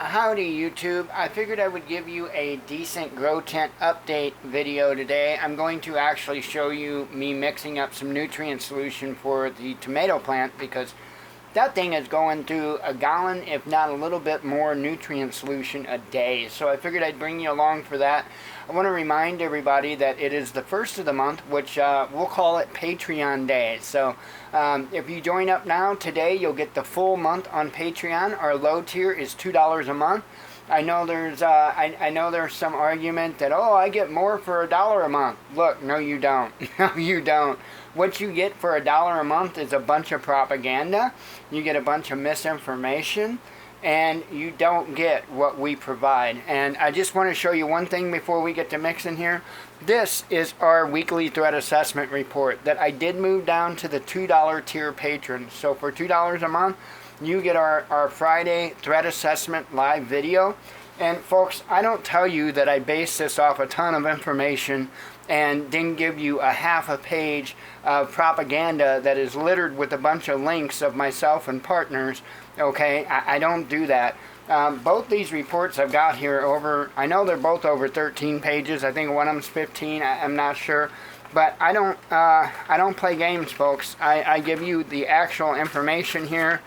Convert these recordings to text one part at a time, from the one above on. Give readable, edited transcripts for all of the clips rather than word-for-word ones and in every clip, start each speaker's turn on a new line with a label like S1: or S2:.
S1: Howdy YouTube. I figured I would give you a decent grow tent update video today. I'm going to actually show you me mixing up some nutrient solution for the tomato plant because that thing is going through a gallon, if not a little bit more, nutrient solution a day. So I figured I'd bring you along for that. I want to remind everybody that it is the first of the month, which we'll call it Patreon Day. So if you join up now, today you'll get the full month on Patreon. Our low tier is $2 a month. I know there's I know there's some argument that, oh, I get more for $1 a month. Look, no you don't. No you don't. What you get for $1 a month is a bunch of propaganda. You get a bunch of misinformation, and you don't get what we provide. And I just want to show you one thing before we get to mixing here. This is our weekly threat assessment report that I did move down to the $2 tier patrons. So for $2 a month, you get our Friday threat assessment live video. And folks, I don't tell you that I base this off a ton of information and then give you a half a page of propaganda that is littered with a bunch of links of myself and partners. Okay, I don't do that. Both these reports I've got here I know they're both over 13 pages. I think one of them's 15. I'm not sure. But I don't play games, folks. I give you the actual information here.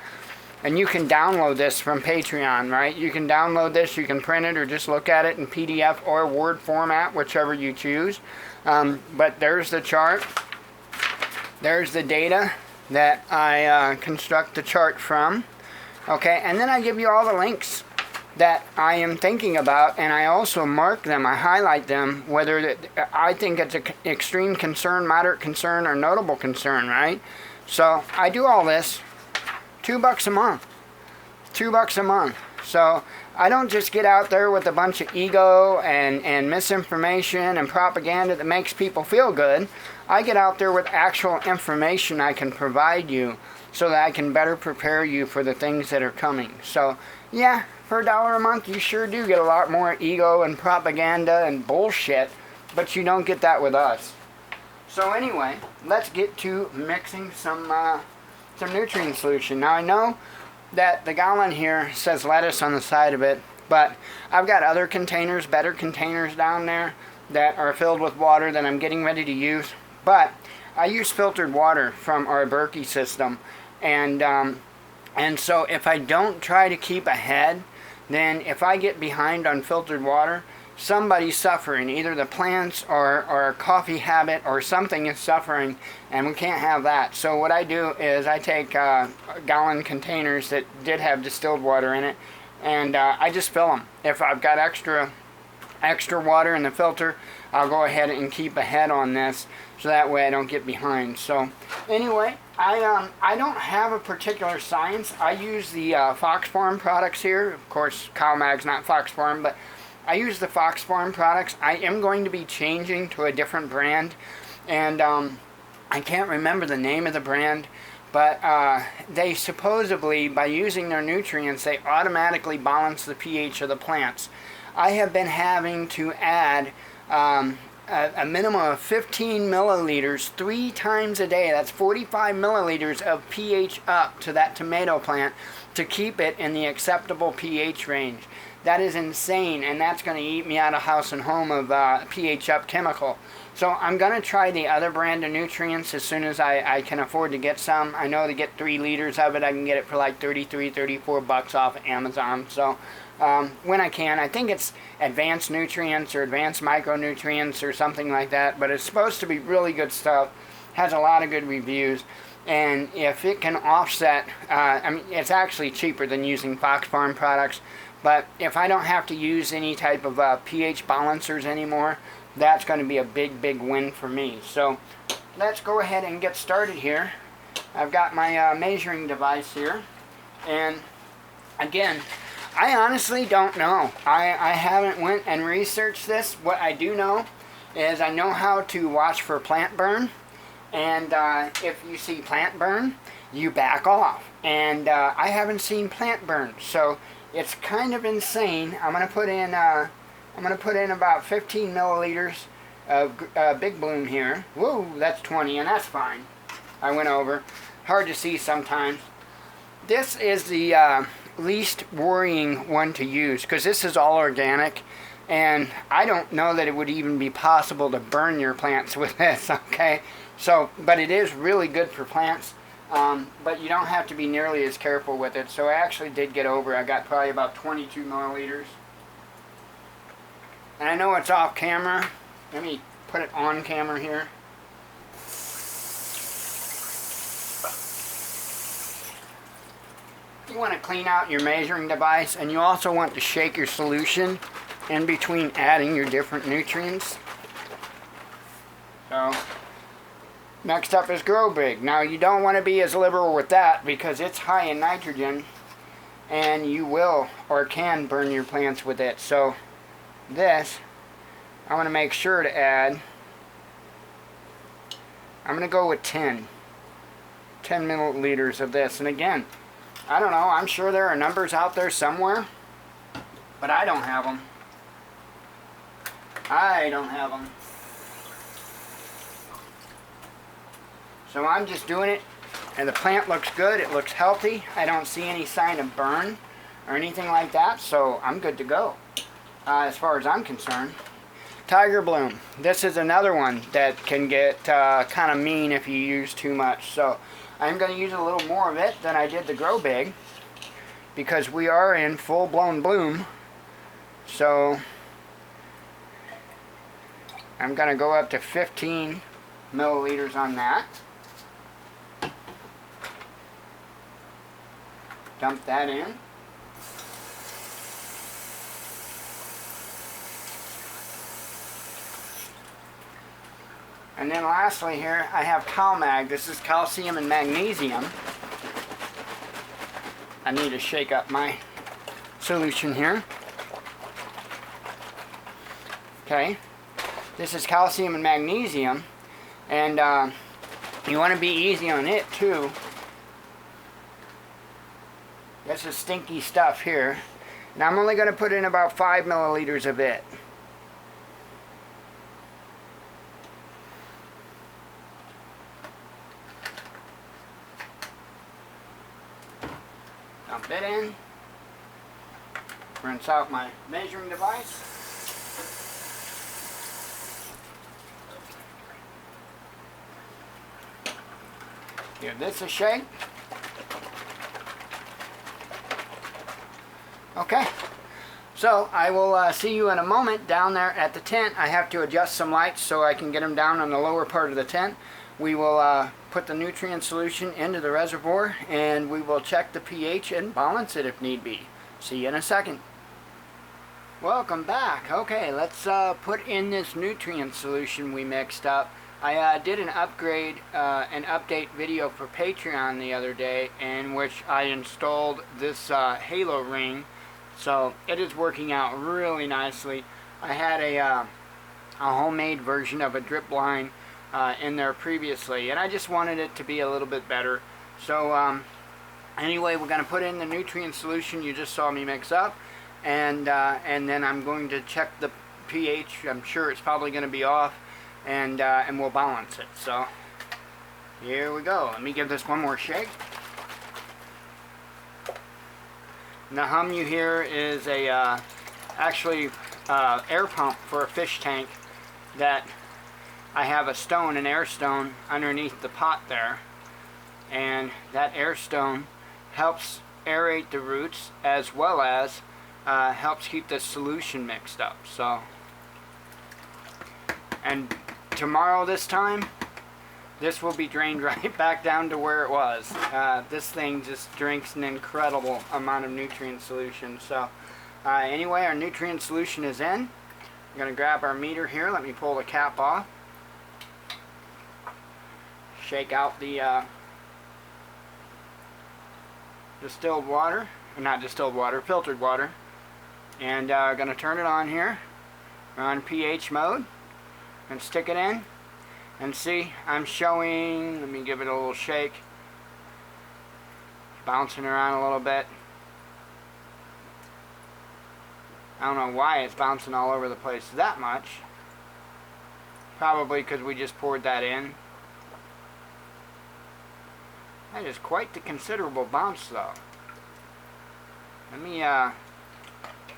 S1: And you can download this from Patreon, right? You can download this, you can print it, or just look at it in PDF or Word format, whichever you choose. But there's the chart. There's the data that I construct the chart from. Okay, and then I give you all the links that I am thinking about, and I also mark them, I highlight them, whether I think it's an extreme concern, moderate concern, or notable concern, right? So I do all this. $2 a month. $2 a month. So I don't just get out there with a bunch of ego and misinformation and propaganda that makes people feel good. I get out there with actual information I can provide you so that I can better prepare you for the things that are coming. So yeah, for $1 a month you sure do get a lot more ego and propaganda and bullshit, but you don't get that with us. So anyway, let's get to mixing some nutrient solution. Now I know that the gallon here says lettuce on the side of it, but I've got other containers, better containers down there that are filled with water that I'm getting ready to use. But I use filtered water from our Berkey system, and so if I don't try to keep ahead, then if I get behind on filtered water, somebody's suffering. Either the plants or a coffee habit or something is suffering, and we can't have that. So what I do is I take gallon containers that did have distilled water in it, and I just fill them. If I've got extra water in the filter, I'll go ahead and keep ahead on this, so that way I don't get behind. So anyway, I don't have a particular science. I use the Fox Farm products here. Of course, CowMag's not Fox Farm, but I use the Fox Farm products. I am going to be changing to a different brand, and I can't remember the name of the brand, but they supposedly, by using their nutrients, they automatically balance the pH of the plants. I have been having to add a minimum of 15 milliliters 3 times a day. That's 45 milliliters of pH up to that tomato plant to keep it in the acceptable pH range. That is insane, and that's going to eat me out of house and home of pH up chemical. So I'm going to try the other brand of nutrients as soon as I can afford to get some. I know to get 3 liters of it, I can get it for like $33-$34 off of Amazon. So when I can, I think it's advanced nutrients or advanced micronutrients or something like that, but it's supposed to be really good stuff, has a lot of good reviews. And if it can offset, I mean, it's actually cheaper than using Fox Farm products. But if I don't have to use any type of pH balancers anymore, that's going to be a big, big win for me. So let's go ahead and get started here. I've got my measuring device here. And again, I honestly don't know. I haven't went and researched this. What I do know is I know how to watch for plant burn. And if you see plant burn, you back off. And I haven't seen plant burn. So it's kind of insane. I'm gonna put in about 15 milliliters of Big Bloom here. Whoa, that's 20, and that's fine. I went over. Hard to see sometimes. This is the least worrying one to use, because this is all organic, and I don't know that it would even be possible to burn your plants with this, okay? So, but it is really good for plants, but you don't have to be nearly as careful with it. So I actually did get over. I got probably about 22 milliliters. And I know it's off camera. Let me put it on camera here. You want to clean out your measuring device, and you also want to shake your solution in between adding your different nutrients. So, next up is Grow Big. Now you don't want to be as liberal with that because it's high in nitrogen, and you will or can burn your plants with it. So this, I want to make sure to add, I'm going to go with 10 milliliters of this. And again, I don't know, I'm sure there are numbers out there somewhere, but I don't have them. I don't have them. So I'm just doing it, and the plant looks good, it looks healthy. I don't see any sign of burn or anything like that, so I'm good to go as far as I'm concerned. Tiger Bloom. This is another one that can get kind of mean if you use too much. So I'm going to use a little more of it than I did the Grow Big because we are in full-blown bloom. So I'm going to go up to 15 milliliters on that. Dump that in. And then lastly here, I have CalMag. This is calcium and magnesium. I need to shake up my solution here. Okay. This is calcium and magnesium. And you want to be easy on it too. This is stinky stuff here. And I'm only going to put in about 5 milliliters of it. Dump it in. Rinse out my measuring device. Give this a shake. Okay, so I will see you in a moment down there at the tent. I have to adjust some lights so I can get them down on the lower part of the tent. We will put the nutrient solution into the reservoir, and we will check the pH and balance it if need be. See you in a second. Welcome back. Okay, let's put in this nutrient solution we mixed up. I did an upgrade, an update video for Patreon the other day in which I installed this halo ring. So it is working out really nicely. I had a homemade version of a drip line in there previously, and I just wanted it to be a little bit better. So anyway, we're going to put in the nutrient solution you just saw me mix up, and then I'm going to check the pH. I'm sure it's probably going to be off, and we'll balance it. So here we go. Let me give this one more shake. And the hum you hear is a actually air pump for a fish tank that I have a stone, an air stone, underneath the pot there, and that air stone helps aerate the roots as well as helps keep the solution mixed up. So, and tomorrow this time, this will be drained right back down to where it was. This thing just drinks an incredible amount of nutrient solution. So anyway, our nutrient solution is in. I'm going to grab our meter here. Let me pull the cap off. Shake out the distilled water, or not distilled water, filtered water. And going to turn it on here. We're on pH mode. And stick it in. And see, I'm showing, let me give it a little shake. Bouncing around a little bit. I don't know why it's bouncing all over the place that much. Probably because we just poured that in. That is quite the considerable bounce though. Let me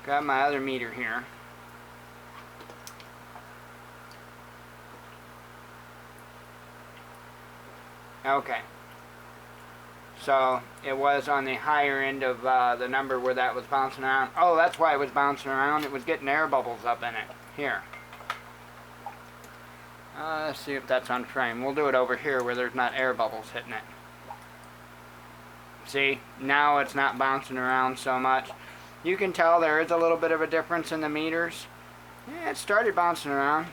S1: grab my other meter here. Okay. So it was on the higher end of the number where that was bouncing around. Oh, that's why it was bouncing around. It was getting air bubbles up in it. Here. Let's see if that's on frame. We'll do it over here where there's not air bubbles hitting it. See, now it's not bouncing around so much. You can tell there is a little bit of a difference in the meters. Yeah, it started bouncing around.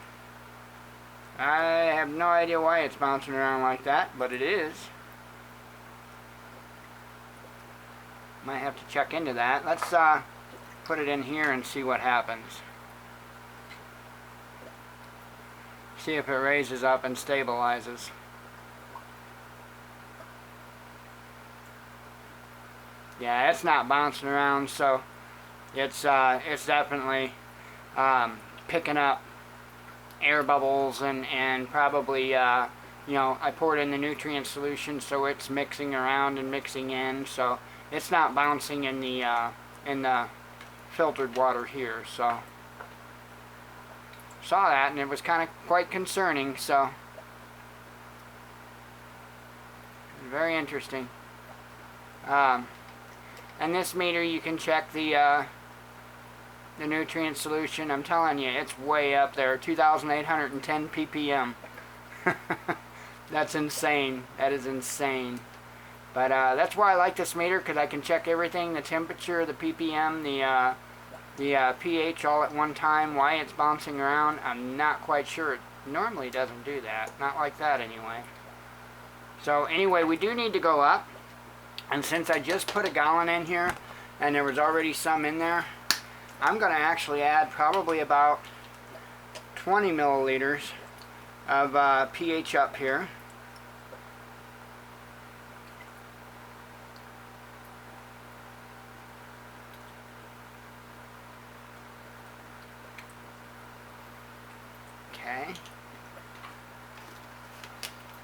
S1: I have no idea why it's bouncing around like that, but it is. Might have to check into that. Let's put it in here and see what happens. See if it raises up and stabilizes. Yeah, it's not bouncing around, so it's definitely picking up air bubbles and probably you know, I poured in the nutrient solution, so it's mixing around and mixing in, so it's not bouncing in the filtered water here. So saw that, and it was kind of quite concerning. So very interesting. And this meter, you can check the nutrient solution. I'm telling you, it's way up there, 2,810 ppm. That's insane. That is insane. But that's why I like this meter, because I can check everything: the temperature, the ppm, the pH all at one time. Why it's bouncing around, I'm not quite sure. It normally doesn't do that. Not like that anyway. So anyway, we do need to go up. And since I just put a gallon in here, and there was already some in there, I'm going to actually add probably about 20 milliliters of pH up here. Okay.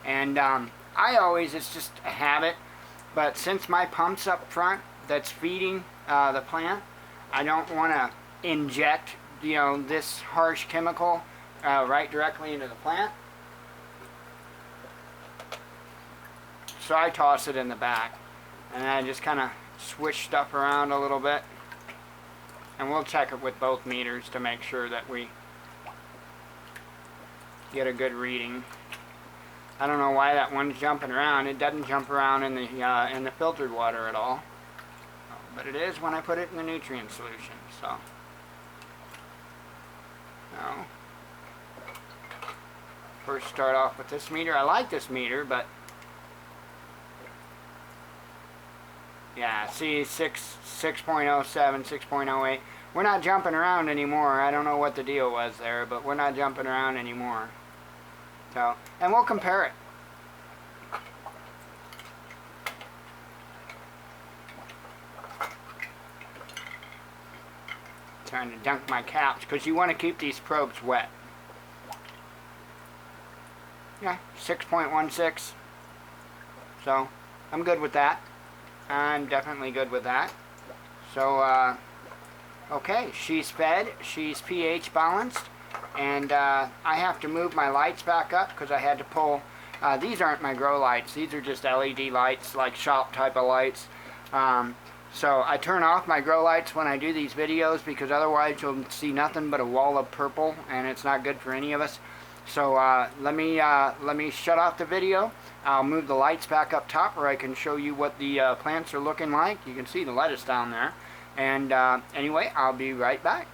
S1: And I always, it's just a habit, but since my pump's up front that's feeding the plant, I don't want to inject, you know, this harsh chemical right directly into the plant. So I toss it in the back, and I just kind of switch stuff around a little bit, and we'll check it with both meters to make sure that we get a good reading. I don't know why that one's jumping around. It doesn't jump around in the filtered water at all, but it is when I put it in the nutrient solution. So, now, first start off with this meter. I like this meter, but yeah, see, 6.07, 6.08. We're not jumping around anymore. I don't know what the deal was there, but we're not jumping around anymore. So, and we'll compare it. Trying to dunk my caps because you want to keep these probes wet. Yeah, 6.16. So, I'm good with that. I'm definitely good with that. So, okay, she's fed, she's pH balanced, and I have to move my lights back up because I had to pull, these aren't my grow lights, these are just LED lights, like shop type of lights. So I turn off my grow lights when I do these videos because otherwise you'll see nothing but a wall of purple, and it's not good for any of us. So let me shut off the video. I'll move the lights back up top where I can show you what the plants are looking like. You can see the lettuce down there. And anyway, I'll be right back.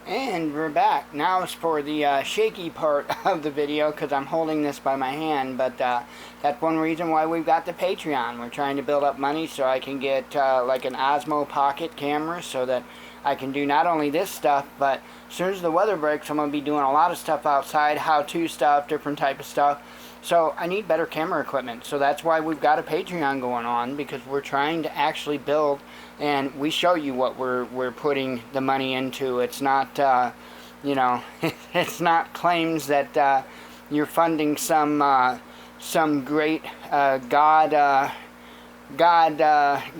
S1: And we're back. Now it's for the shaky part of the video because I'm holding this by my hand, but that's one reason why we've got the Patreon. We're trying to build up money so I can get like an Osmo Pocket camera so that I can do not only this stuff, but as soon as the weather breaks, I'm going to be doing a lot of stuff outside, how-to stuff, different type of stuff. So I need better camera equipment. So that's why we've got a Patreon going on, because we're trying to actually build, and we show you what we're putting the money into. It's not, you know, it's not claims that you're funding some great God God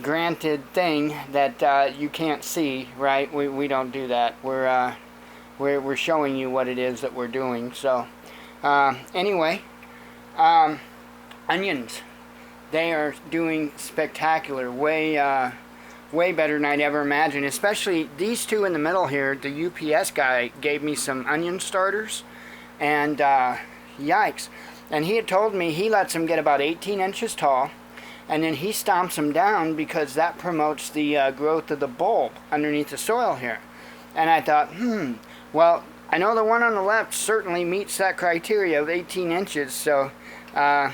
S1: granted thing that you can't see, right? We don't do that. We're showing you what it is that we're doing. So anyway, onions, they are doing spectacular, way better than I'd ever imagined. Especially these two in the middle here. The UPS guy gave me some onion starters, and yikes! And he had told me he lets them get about 18 inches tall, and then he stomps them down because that promotes the growth of the bulb underneath the soil here. And I thought, well, I know the one on the left certainly meets that criteria of 18 inches, so I'm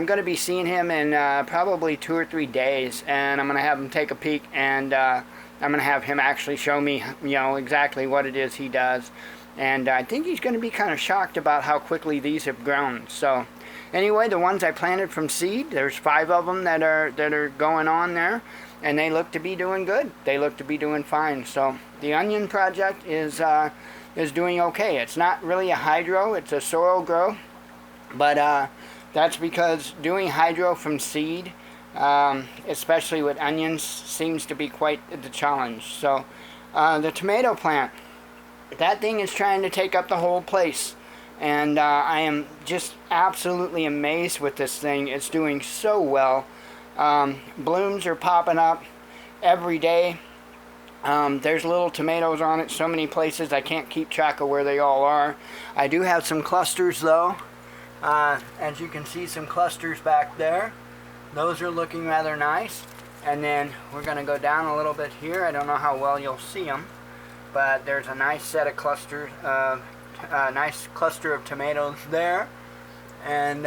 S1: going to be seeing him in probably 2 or 3 days, and I'm going to have him take a peek, and I'm going to have him actually show me, exactly what it is he does. And I think he's going to be kind of shocked about how quickly these have grown. So anyway, the ones I planted from seed, there's 5 of them that are going on there, and they look to be doing good. They look to be doing fine. So the onion project is doing okay. It's not really a hydro, it's a soil grow, but that's because doing hydro from seed, especially with onions, seems to be quite the challenge. So the tomato plant, that thing is trying to take up the whole place, and I am just absolutely amazed with this thing. It's doing so well. Blooms are popping up every day. There's little tomatoes on it so many places I can't keep track of where they all are. I do have some clusters though. As you can see, some clusters back there. Those are looking rather nice. And then we're going to go down a little bit here. I don't know how well you'll see them, but there's a nice set of clusters, a nice cluster of tomatoes there, and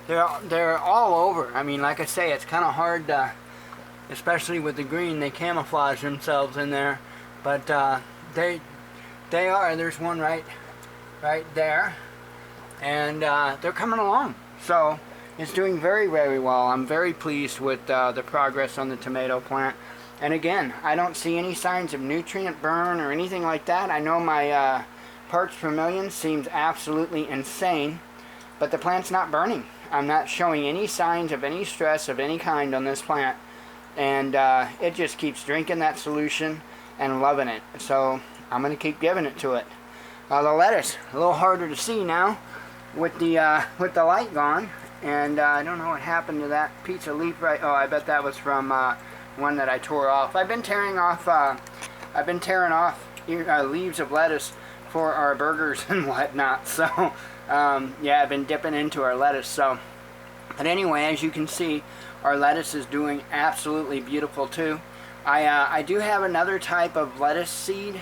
S1: they're all over. I mean, like I say, it's kind of hard to, especially with the green, they camouflage themselves in there, but they are. There's one right there, and they're coming along. So it's doing very, very well. I'm very pleased with the progress on the tomato plant. And again, I don't see any signs of nutrient burn or anything like that. I know my parts per million seems absolutely insane, but the plant's not burning. I'm not showing any signs of any stress of any kind on this plant. And it just keeps drinking that solution and loving it. So I'm going to keep giving it to it. The lettuce, a little harder to see now with the light gone. And I don't know what happened to that piece of leaf right. Oh, I bet that was from one that I tore off. I've been tearing off leaves of lettuce for our burgers and whatnot. So yeah, I've been dipping into our lettuce. So, but anyway, as you can see, our lettuce is doing absolutely beautiful too. I do have another type of lettuce seed,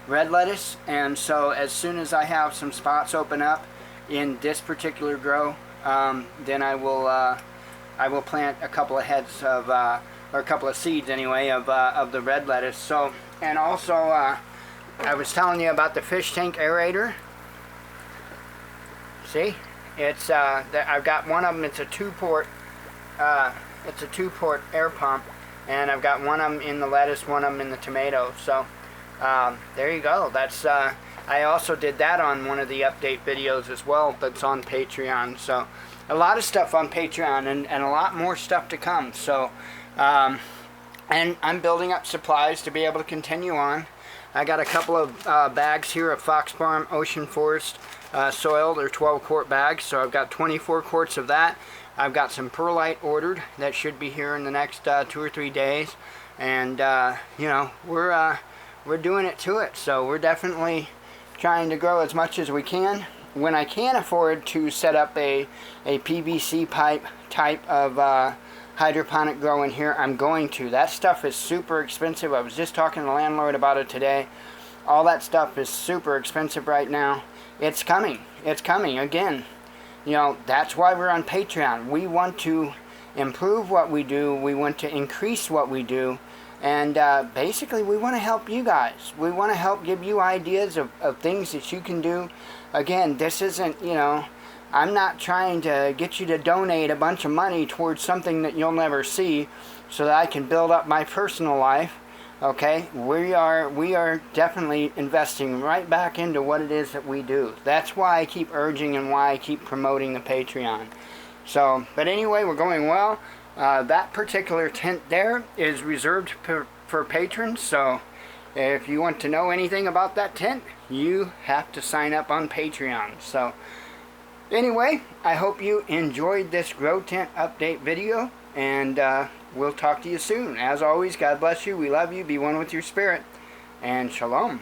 S1: red lettuce, and so as soon as I have some spots open up in this particular grow, then I will plant a couple of heads of, or a couple of seeds anyway, of the red lettuce. So, and also I was telling you about the fish tank aerator. See, it's I've got one of them. It's a two-port air pump, and I've got one of them in the lettuce, one of them in the tomato. So there you go. That's I also did that on one of the update videos as well. That's on Patreon. So a lot of stuff on Patreon, and a lot more stuff to come. So and I'm building up supplies to be able to continue on. I got a couple of bags here of Fox Farm Ocean Forest soil. They're 12-quart bags, so I've got 24 quarts of that. I've got some perlite ordered that should be here in the next 2 or 3 days, and you know, we're doing it to it. So we're definitely trying to grow as much as we can. When I can afford to set up a PVC pipe type of hydroponic grow in here, I'm going to. That stuff is super expensive. I was just talking to the landlord about it today. All that stuff is super expensive right now. It's coming. It's coming. Again, you know, that's why we're on Patreon. We want to improve what we do. We want to increase what we do. And basically, we want to help you guys. We want to help give you ideas of things that you can do. Again, this isn't, you know, I'm not trying to get you to donate a bunch of money towards something that you'll never see so that I can build up my personal life. Okay, we are definitely investing right back into what it is that we do. That's why I keep urging and why I keep promoting the Patreon. So, but anyway, we're going well. That particular tent there is reserved for patrons, so if you want to know anything about that tent, you have to sign up on Patreon. So anyway, I hope you enjoyed this grow tent update video, and we'll talk to you soon. As always, God bless you, we love you, be one with your spirit, and shalom.